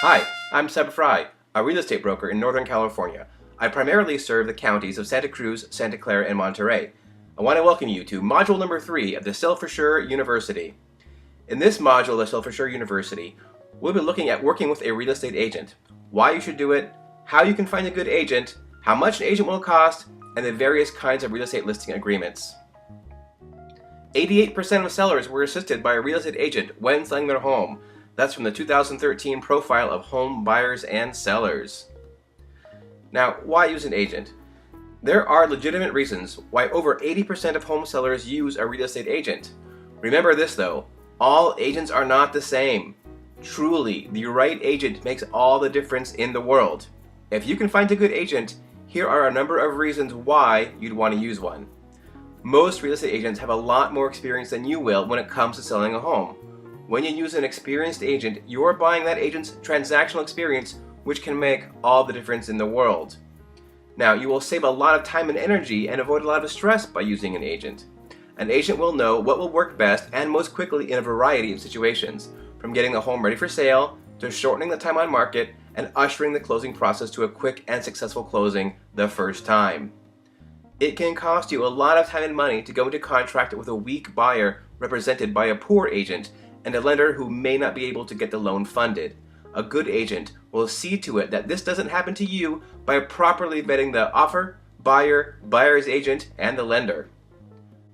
Hi, I'm Seb Fry, a real estate broker in Northern California. I primarily serve the counties of Santa Cruz, Santa Clara, and Monterey. I want to welcome you to module number 3 of the SellForSure University. In this module of SellForSure University, we'll be looking at working with a real estate agent, why you should do it, how you can find a good agent, how much an agent will cost, and the various kinds of real estate listing agreements. 88% of sellers were assisted by a real estate agent when selling their home. That's from the 2013 profile of home buyers and sellers. Now, why use an agent? There are legitimate reasons why over 80% of home sellers use a real estate agent. Remember this though, all agents are not the same. Truly, the right agent makes all the difference in the world. If you can find a good agent, here are a number of reasons why you'd want to use one. Most real estate agents have a lot more experience than you will when it comes to selling a home. When you use an experienced agent, you're buying that agent's transactional experience, which can make all the difference in the world. Now, you will save a lot of time and energy and avoid a lot of stress by using an agent. An agent will know what will work best and most quickly in a variety of situations, from getting the home ready for sale, to shortening the time on market, and ushering the closing process to a quick and successful closing the first time. It can cost you a lot of time and money to go into contract with a weak buyer represented by a poor agent and a lender who may not be able to get the loan funded. A good agent will see to it that this doesn't happen to you by properly vetting the offer, buyer, buyer's agent, and the lender.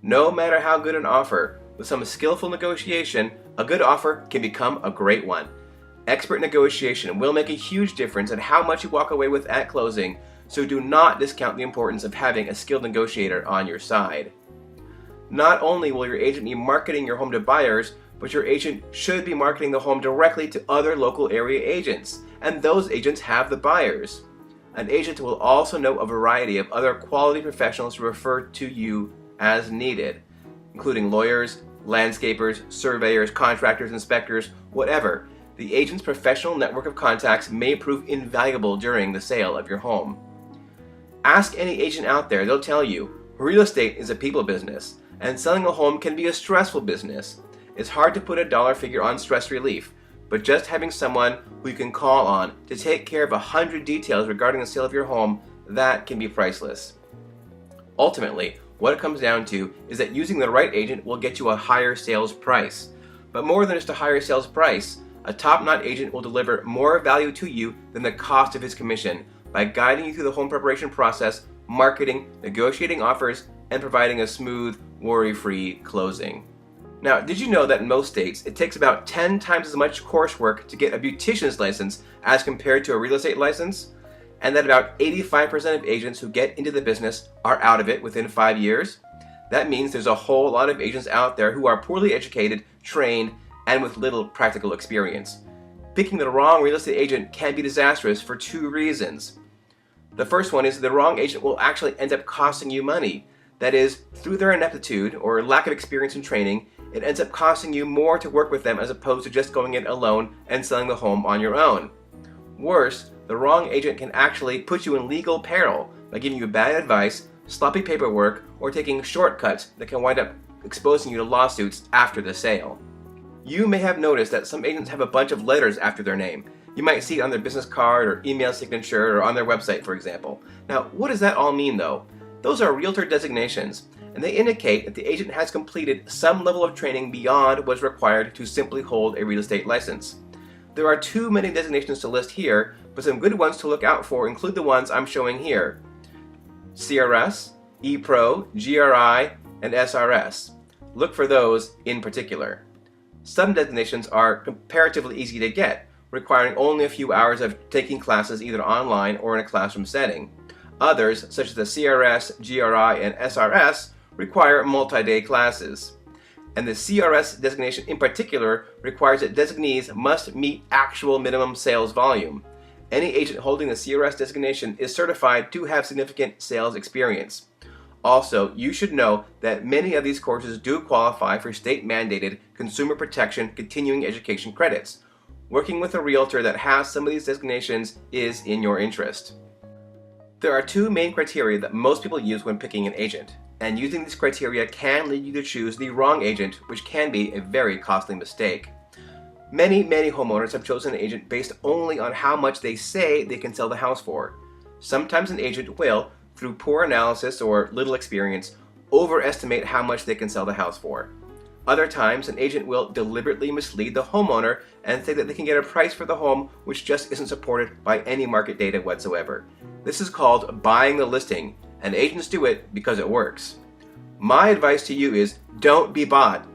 No matter how good an offer, with some skillful negotiation, a good offer can become a great one. Expert negotiation will make a huge difference in how much you walk away with at closing, so do not discount the importance of having a skilled negotiator on your side. Not only will your agent be marketing your home to buyers, but your agent should be marketing the home directly to other local area agents, and those agents have the buyers. An agent will also know a variety of other quality professionals to refer to you as needed, including lawyers, landscapers, surveyors, contractors, inspectors, whatever. The agent's professional network of contacts may prove invaluable during the sale of your home. Ask any agent out there, they'll tell you, real estate is a people business, and selling a home can be a stressful business. It's hard to put a dollar figure on stress relief, but just having someone who you can call on to take care of 100 details regarding the sale of your home, that can be priceless. Ultimately, what it comes down to is that using the right agent will get you a higher sales price. But more than just a higher sales price, a top-notch agent will deliver more value to you than the cost of his commission by guiding you through the home preparation process, marketing, negotiating offers, and providing a smooth, worry-free closing. Now, did you know that in most states, it takes about 10 times as much coursework to get a beautician's license as compared to a real estate license? And that about 85% of agents who get into the business are out of it within 5 years? That means there's a whole lot of agents out there who are poorly educated, trained, and with little practical experience. Picking the wrong real estate agent can be disastrous for 2 reasons. The first one is the wrong agent will actually end up costing you money. That is, through their ineptitude or lack of experience and training, it ends up costing you more to work with them as opposed to just going in alone and selling the home on your own. Worse, the wrong agent can actually put you in legal peril by giving you bad advice, sloppy paperwork, or taking shortcuts that can wind up exposing you to lawsuits after the sale. You may have noticed that some agents have a bunch of letters after their name. You might see it on their business card or email signature or on their website, for example. Now, what does that all mean though? Those are realtor designations, and they indicate that the agent has completed some level of training beyond what's required to simply hold a real estate license. There are too many designations to list here, but some good ones to look out for include the ones I'm showing here: CRS, ePro, GRI, and SRS. Look for those in particular. Some designations are comparatively easy to get, requiring only a few hours of taking classes either online or in a classroom setting. Others, such as the CRS, GRI, and SRS, require multi-day classes. And the CRS designation in particular requires that designees must meet actual minimum sales volume. Any agent holding the CRS designation is certified to have significant sales experience. Also, you should know that many of these courses do qualify for state-mandated consumer protection continuing education credits. Working with a realtor that has some of these designations is in your interest. There are 2 main criteria that most people use when picking an agent, and using these criteria can lead you to choose the wrong agent, which can be a very costly mistake. Many homeowners have chosen an agent based only on how much they say they can sell the house for. Sometimes an agent will, through poor analysis or little experience, overestimate how much they can sell the house for. Other times, an agent will deliberately mislead the homeowner and say that they can get a price for the home which just isn't supported by any market data whatsoever. This is called buying the listing, and agents do it because it works. My advice to you is don't be bought.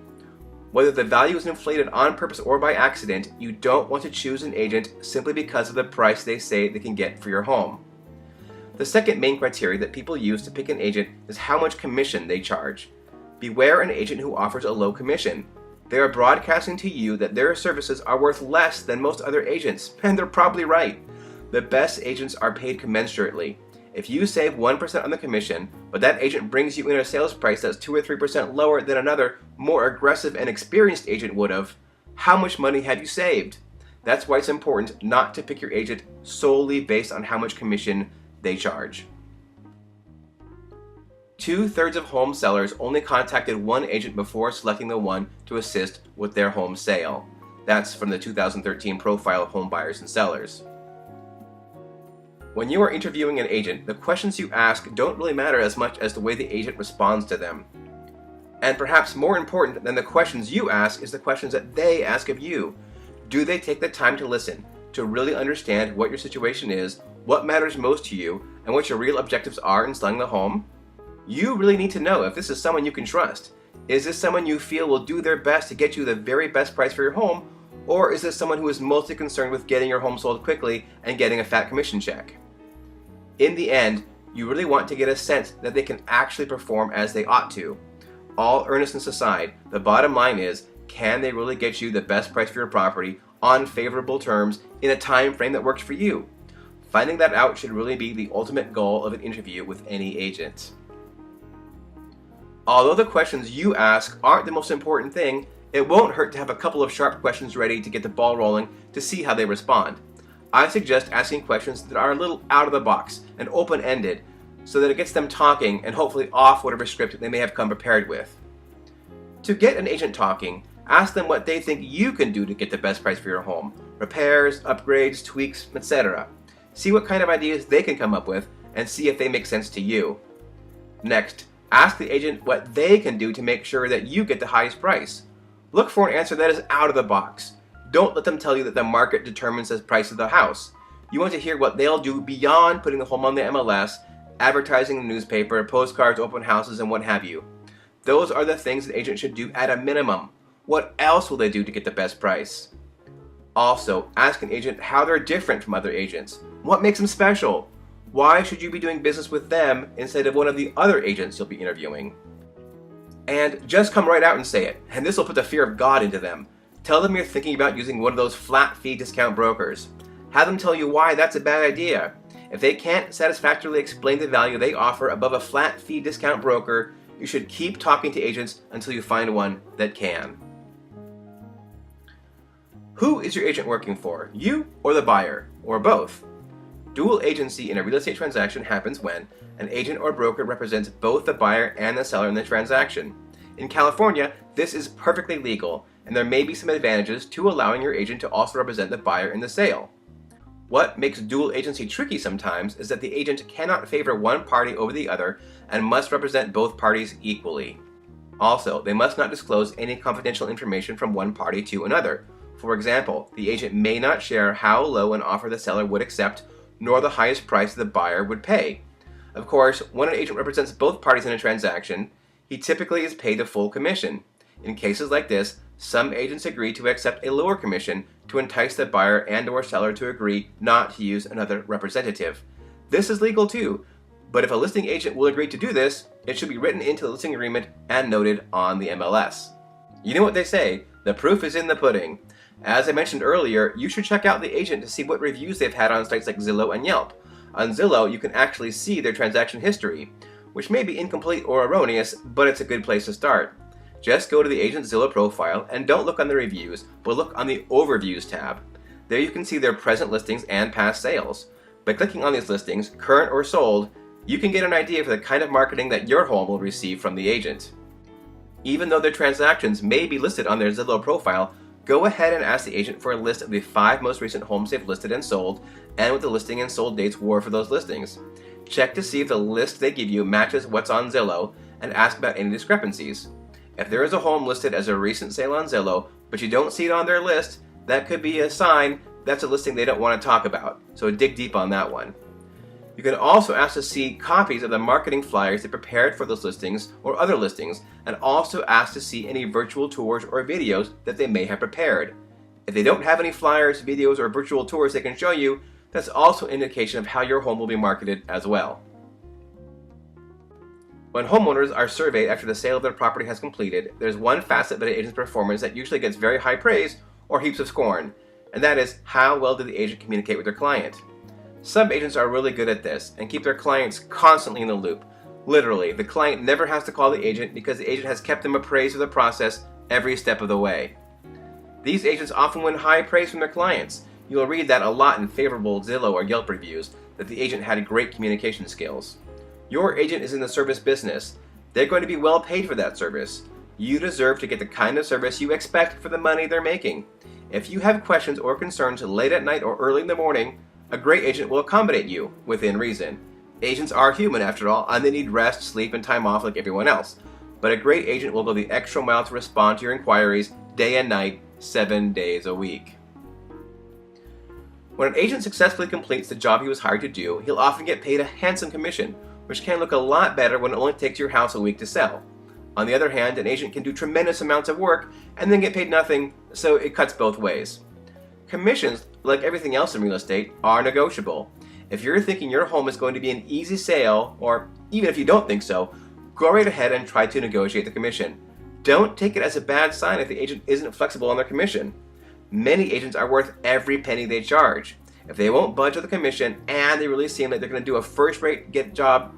Whether the value is inflated on purpose or by accident, you don't want to choose an agent simply because of the price they say they can get for your home. The second main criteria that people use to pick an agent is how much commission they charge. Beware an agent who offers a low commission. They are broadcasting to you that their services are worth less than most other agents, and they're probably right. The best agents are paid commensurately. If you save 1% on the commission, but that agent brings you in a sales price that's 2 or 3% lower than another, more aggressive and experienced agent would have, how much money have you saved? That's why it's important not to pick your agent solely based on how much commission they charge. 2/3 of home sellers only contacted one agent before selecting the one to assist with their home sale. That's from the 2013 profile of home buyers and sellers. When you are interviewing an agent, the questions you ask don't really matter as much as the way the agent responds to them. And perhaps more important than the questions you ask is the questions that they ask of you. Do they take the time to listen, to really understand what your situation is, what matters most to you, and what your real objectives are in selling the home? You really need to know if this is someone you can trust. Is this someone you feel will do their best to get you the very best price for your home, or is this someone who is mostly concerned with getting your home sold quickly and getting a fat commission check? In the end, you really want to get a sense that they can actually perform as they ought to. All earnestness aside, the bottom line is, can they really get you the best price for your property on favorable terms in a time frame that works for you? Finding that out should really be the ultimate goal of an interview with any agent. Although the questions you ask aren't the most important thing, it won't hurt to have a couple of sharp questions ready to get the ball rolling to see how they respond. I suggest asking questions that are a little out of the box and open-ended so that it gets them talking and hopefully off whatever script they may have come prepared with. To get an agent talking, ask them what they think you can do to get the best price for your home. Repairs, upgrades, tweaks, etc. See what kind of ideas they can come up with and see if they make sense to you. Next, ask the agent what they can do to make sure that you get the highest price. Look for an answer that is out of the box. Don't let them tell you that the market determines the price of the house. You want to hear what they'll do beyond putting the home on the MLS, advertising in the newspaper, postcards, open houses, and what have you. Those are the things an agent should do at a minimum. What else will they do to get the best price? Also, ask an agent how they're different from other agents. What makes them special? Why should you be doing business with them instead of one of the other agents you'll be interviewing? And just come right out and say it, and this will put the fear of God into them. Tell them you're thinking about using one of those flat fee discount brokers. Have them tell you why that's a bad idea. If they can't satisfactorily explain the value they offer above a flat fee discount broker, you should keep talking to agents until you find one that can. Who is your agent working for? You or the buyer? Or both? Dual agency in a real estate transaction happens when an agent or broker represents both the buyer and the seller in the transaction. In California, this is perfectly legal, and there may be some advantages to allowing your agent to also represent the buyer in the sale. What makes dual agency tricky sometimes is that the agent cannot favor one party over the other and must represent both parties equally. Also, they must not disclose any confidential information from one party to another. For example, the agent may not share how low an offer the seller would accept, nor the highest price the buyer would pay. Of course, when an agent represents both parties in a transaction, he typically is paid a full commission. In cases like this, some agents agree to accept a lower commission to entice the buyer and/or seller to agree not to use another representative. This is legal too, but if a listing agent will agree to do this, it should be written into the listing agreement and noted on the MLS. You know what they say, the proof is in the pudding. As I mentioned earlier, you should check out the agent to see what reviews they've had on sites like Zillow and Yelp. On Zillow, you can actually see their transaction history, which may be incomplete or erroneous, but it's a good place to start. Just go to the agent's Zillow profile and don't look on the reviews, but look on the Overviews tab. There you can see their present listings and past sales. By clicking on these listings, current or sold, you can get an idea for the kind of marketing that your home will receive from the agent. Even though their transactions may be listed on their Zillow profile, Go ahead and ask the agent for a list of the 5 most recent homes they've listed and sold, and what the listing and sold dates were for those listings. Check to see if the list they give you matches what's on Zillow, and ask about any discrepancies. If there is a home listed as a recent sale on Zillow, but you don't see it on their list, that could be a sign that's a listing they don't want to talk about, so dig deep on that one. You can also ask to see copies of the marketing flyers they prepared for those listings or other listings, and also ask to see any virtual tours or videos that they may have prepared. If they don't have any flyers, videos, or virtual tours they can show you, that's also an indication of how your home will be marketed as well. When homeowners are surveyed after the sale of their property has completed, there's one facet of an agent's performance that usually gets very high praise or heaps of scorn, and that is how well did the agent communicate with their client. Some agents are really good at this and keep their clients constantly in the loop. Literally, the client never has to call the agent because the agent has kept them appraised of the process every step of the way. These agents often win high praise from their clients. You'll read that a lot in favorable Zillow or Yelp reviews, that the agent had great communication skills. Your agent is in the service business. They're going to be well paid for that service. You deserve to get the kind of service you expect for the money they're making. If you have questions or concerns late at night or early in the morning, a great agent will accommodate you, within reason. Agents are human after all, and they need rest, sleep, and time off like everyone else. But a great agent will go the extra mile to respond to your inquiries day and night, 7 days a week. When an agent successfully completes the job he was hired to do, he'll often get paid a handsome commission, which can look a lot better when it only takes your house a week to sell. On the other hand, an agent can do tremendous amounts of work and then get paid nothing, so it cuts both ways. Commissions, like everything else in real estate, are negotiable. If you're thinking your home is going to be an easy sale, or even if you don't think so, go right ahead and try to negotiate the commission. Don't take it as a bad sign if the agent isn't flexible on their commission. Many agents are worth every penny they charge. If they won't budge with the commission and they really seem like they're going to do a first-rate job,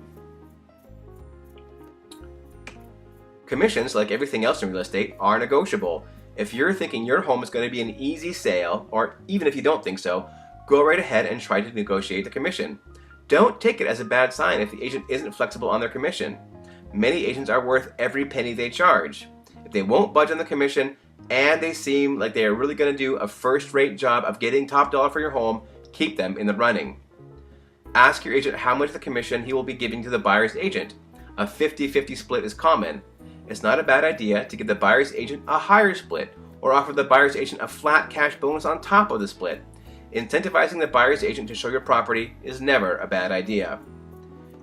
commissions, like everything else in real estate, are negotiable. If you're thinking your home is going to be an easy sale, or even if you don't think so, go right ahead and try to negotiate the commission. Don't take it as a bad sign if the agent isn't flexible on their commission. Many agents are worth every penny they charge. If they won't budge on the commission and they seem like they are really going to do a first-rate job of getting top dollar for your home, keep them in the running. Ask your agent how much the commission he will be giving to the buyer's agent. A 50-50 split is common. It's not a bad idea to give the buyer's agent a higher split, or offer the buyer's agent a flat cash bonus on top of the split. Incentivizing the buyer's agent to show your property is never a bad idea.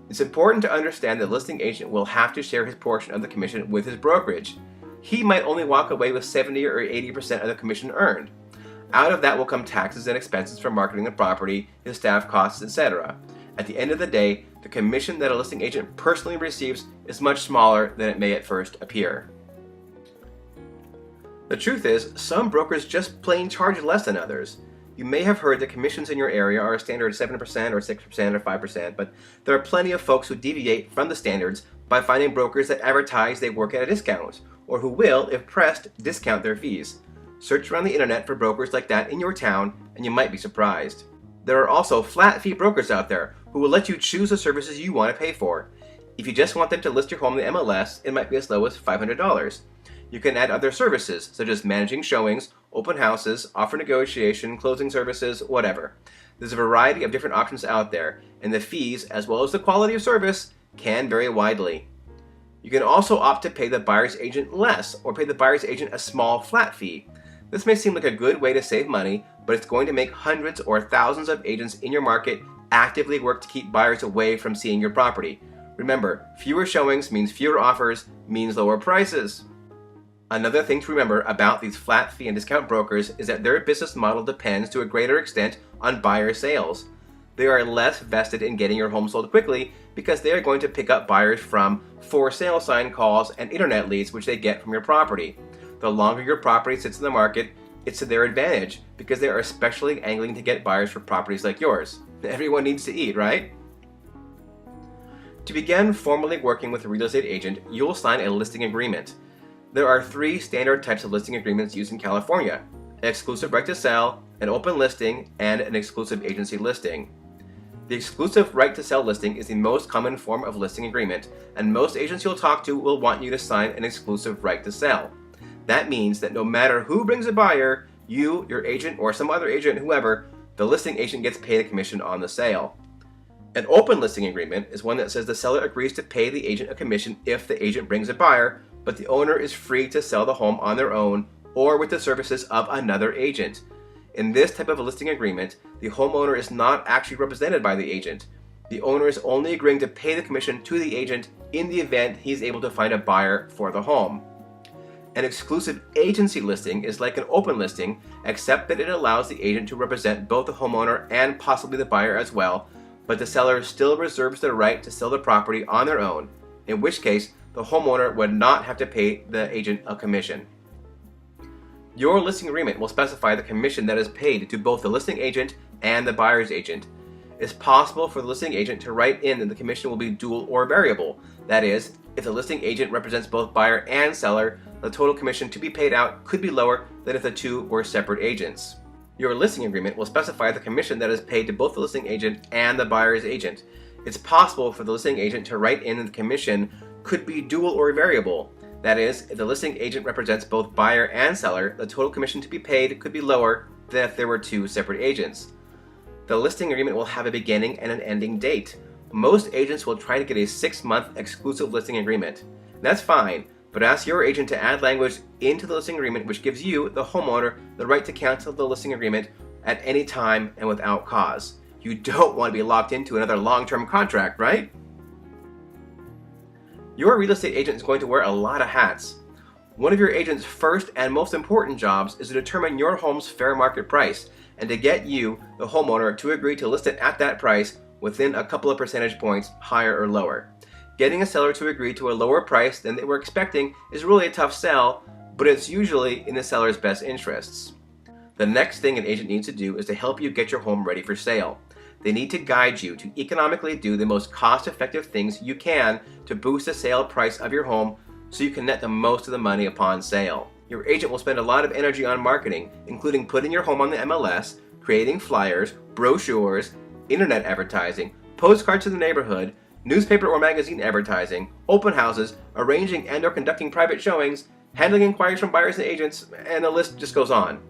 It's important to understand that the listing agent will have to share his portion of the commission with his brokerage. He might only walk away with 70 or 80% of the commission earned. Out of that will come taxes and expenses for marketing the property, his staff costs, etc. At the end of the day, the commission that a listing agent personally receives is much smaller than it may at first appear. The truth is, some brokers just plain charge less than others. You may have heard that commissions in your area are a standard 7% or 6% or 5%, but there are plenty of folks who deviate from the standards by finding brokers that advertise they work at a discount, or who will, if pressed, discount their fees. Search around the internet for brokers like that in your town, and you might be surprised. There are also flat fee brokers out there who will let you choose the services you want to pay for. If you just want them to list your home in the MLS, it might be as low as $500. You can add other services, such as managing showings, open houses, offer negotiation, closing services, whatever. There's a variety of different options out there, and the fees, as well as the quality of service, can vary widely. You can also opt to pay the buyer's agent less, or pay the buyer's agent a small flat fee. This may seem like a good way to save money, but it's going to make hundreds or thousands of agents in your market actively work to keep buyers away from seeing your property. Remember, fewer showings means fewer offers, means lower prices. Another thing to remember about these flat fee and discount brokers is that their business model depends to a greater extent on buyer sales. They are less vested in getting your home sold quickly because they are going to pick up buyers from for sale sign calls and internet leads which they get from your property. The longer your property sits in the market, it's to their advantage because they are especially angling to get buyers for properties like yours. Everyone needs to eat, right? To begin formally working with a real estate agent, you will sign a listing agreement. There are 3 standard types of listing agreements used in California: an exclusive right to sell, an open listing, and an exclusive agency listing. The exclusive right to sell listing is the most common form of listing agreement, and most agents you'll talk to will want you to sign an exclusive right to sell. That means that no matter who brings a buyer, you, your agent, or some other agent, whoever, the listing agent gets paid a commission on the sale. An open listing agreement is one that says the seller agrees to pay the agent a commission if the agent brings a buyer, but the owner is free to sell the home on their own or with the services of another agent. In this type of a listing agreement, the homeowner is not actually represented by the agent. The owner is only agreeing to pay the commission to the agent in the event he's able to find a buyer for the home. An exclusive agency listing is like an open listing, except that it allows the agent to represent both the homeowner and possibly the buyer as well, but the seller still reserves the right to sell the property on their own, in which case the homeowner would not have to pay the agent a commission. Your listing agreement will specify the commission that is paid to both the listing agent and the buyer's agent. It's possible for the listing agent to write in that the commission will be dual or variable. That is, if the listing agent represents both buyer and seller, the total commission to be paid out could be lower than if the two were separate agents. Your listing agreement will specify the commission that is paid to both the listing agent and the buyer's agent. It's possible for the listing agent to write in that the commission could be dual or variable. That is, if the listing agent represents both buyer and seller, the total commission to be paid could be lower than if there were two separate agents. The listing agreement will have a beginning and an ending date. Most agents will try to get a 6-month exclusive listing agreement. That's fine, but ask your agent to add language into the listing agreement which gives you, the homeowner, the right to cancel the listing agreement at any time and without cause. You don't want to be locked into another long-term contract, right? Your real estate agent is going to wear a lot of hats. One of your agent's first and most important jobs is to determine your home's fair market price and to get you, the homeowner, to agree to list it at that price within a couple of percentage points higher or lower. Getting a seller to agree to a lower price than they were expecting is really a tough sell, but it's usually in the seller's best interests. The next thing an agent needs to do is to help you get your home ready for sale. They need to guide you to economically do the most cost-effective things you can to boost the sale price of your home so you can net the most of the money upon sale. Your agent will spend a lot of energy on marketing, including putting your home on the MLS, creating flyers, brochures, internet advertising, postcards to the neighborhood, newspaper or magazine advertising, open houses, arranging and or conducting private showings, handling inquiries from buyers and agents, and the list just goes on.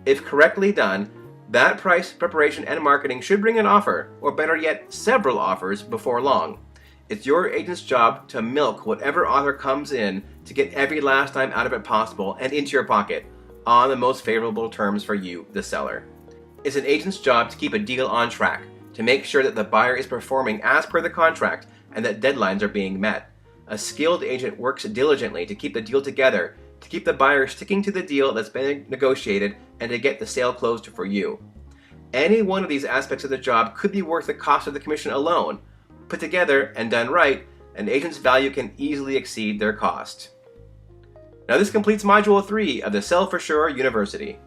If correctly done, that price, preparation, and marketing should bring an offer, or better yet, several offers before long. It's your agent's job to milk whatever offer comes in to get every last dime out of it possible and into your pocket on the most favorable terms for you, the seller. It's an agent's job to keep a deal on track, to make sure that the buyer is performing as per the contract and that deadlines are being met. A skilled agent works diligently to keep the deal together, to keep the buyer sticking to the deal that's been negotiated, and to get the sale closed for you. Any one of these aspects of the job could be worth the cost of the commission alone. Put together and done right, an agent's value can easily exceed their cost. Now this completes Module 3 of the SellForSure University.